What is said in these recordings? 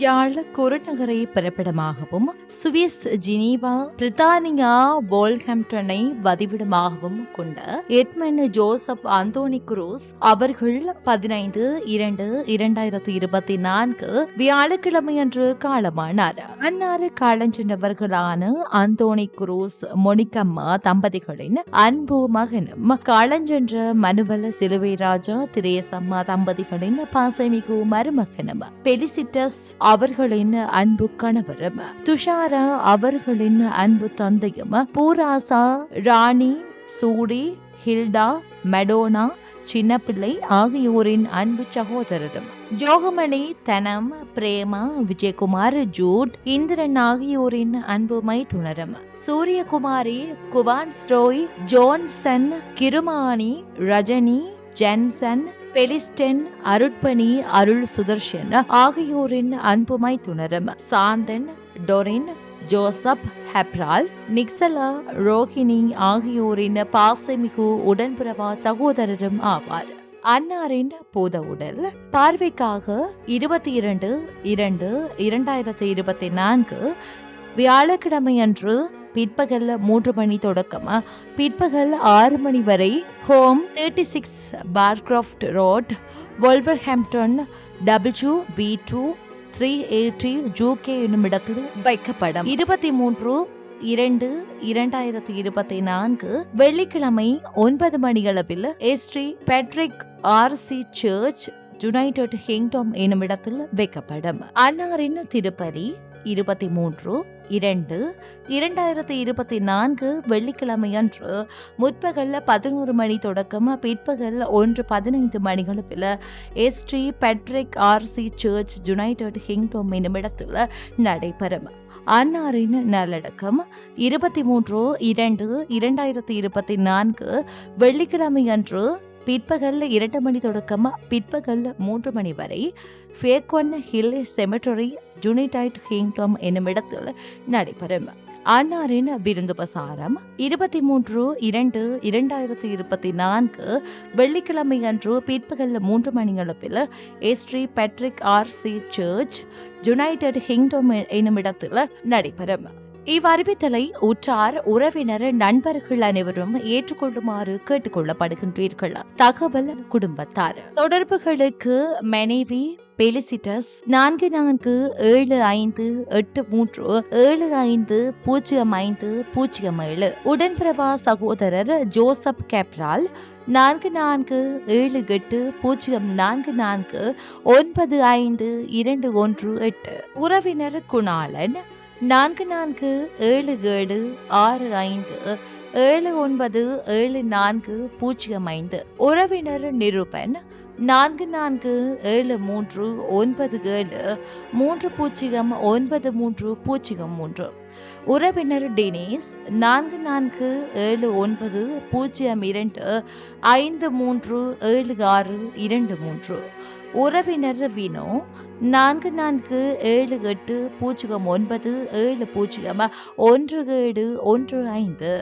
யாழ் குருநகரை பிறப்பிடமாகவும் Swiss Geneva பிரித்தானியா வோல்ஹாம்ப்டனை வதிவிடமாகவும் கொண்ட Edmund Joseph Anthony cruise அவர்கள் 15/2/2024 வியாழக்கிழமையன்று காலமானார். அன்னாறு காலஞ்சென்றவர்களான அந்தோனி குரூஸ் மொனிகம்மா தம்பதிகளின் அன்பு மகனும், காலஞ்சென்ற மனுவல சிலுவை ராஜா திரேசம்மா தம்பதிகளின் பாசமிகு மருமகனும், பெலிசிட்டஸ் அவர்களின் அன்பு கணவரும், துஷாரா அவர்களின் அன்பு தந்தையும், பூராசா, ராணி, சூடி, ஹில்டா, மெடோனா, சின்னப்பிள்ளை ஆகியோரின் அன்பு சகோதரரும், ஜோகமணி, தனம், பிரேமா, விஜயகுமார், ஜூட், இந்திரன் ஆகியோரின் அன்பு மைத்துனரும், சூரியகுமாரி, குவான்ஸ் ரோய், ஜோன்சன், கிருமானி, ரஜினி, ஜென்சன், பெலிஸ்டென், அருட்பணி, அருள் சுதர்ஷன் ஆகியோரின் அன்புமை துணரும், சாந்தன், டொரின், ஜோசப், ஹெப்ரால், நிக்சலா, ரோஹிணி ஆகியோரின் பாசமிகு உடன்பிறவா சகோதரரும் ஆவார். அன்னாரின் பூத உடல் பார்வைக்காக 22/2/2024 வியாழக்கிழமையன்று பிற்பகல் 3 மணி தொடக்கம் பிற்பகல் 6 மணி வரை ஹோம் 36 பார்க்ராஃப்ட் ரோட், வொல்வர்ஹாம்ப்டன், WV2 380 UK என்னும் இடத்தில் வைக்கப்படும். 23/2/2024 வெள்ளிக்கிழமை 9 மணியளவில் Sri Patrick RC church, United Kingdom என்னும் இடத்தில் வைக்கப்படும். அன்னாரின் திருப்பலி 23/2/2024 வெள்ளிக்கிழமையன்று முற்பகல் 11 மணி தொடக்கம் பிற்பகல் 1:15 மணிகளவில் Sri Patrick RC church, United Kingdom என்னும் இடத்தில் நடைபெறும். அன்னாரின் நல்லடக்கம் 23/2/2024 வெள்ளிக்கிழமையன்று பிற்பகல் 2 மணி தொடக்கம் பிற்பகல் 3 மணி வரை ஃபேக்வன் ஹில் செமெட்டரி, யுனைடெட் கிங்டம் என்னும் இடத்தில் நடைபெறும். அன்னாரின் விருந்துபசாரம் 23/2/2024 வெள்ளிக்கிழமை அன்று பிற்பகல் 3 மணியளவில் Sri Patrick RC church, United Kingdom என்னும் இடத்தில் நடைபெறும். இவ்வறிவித்தலை உற்றார், உறவினர், நண்பர்கள் அனைவரும் ஏற்றுக்கொள்ளுமாறு கேட்டுக் கொள்ளப்படுகின்றீர்கள். தகவல் குடும்பத்தார் தொடர்புகளுக்கு மனைவி பெலிசிட்டஸ் 447837505007. உடன்பிறவா சகோதரர் ஜோசப் கேப்ரால் 447844952118. உறவினர் குணாளன் 447657979405. உறவினர் நிருபன் 447397309303. உறவினர் டெனிஸ் 4472537623. உறவினர் வினோ 447809701715.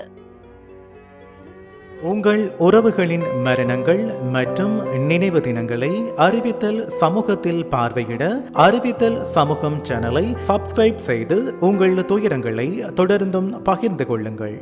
உங்கள் உறவுகளின் மரணங்கள் மற்றும் நினைவு தினங்களை அறிவித்தல் சமூகத்தில் பார்வையிட அறிவித்தல் சமூகம் சேனலை சப்ஸ்கிரைப் செய்து உங்கள் துயரங்களை தொடர்ந்தும் பகிர்ந்து கொள்ளுங்கள்.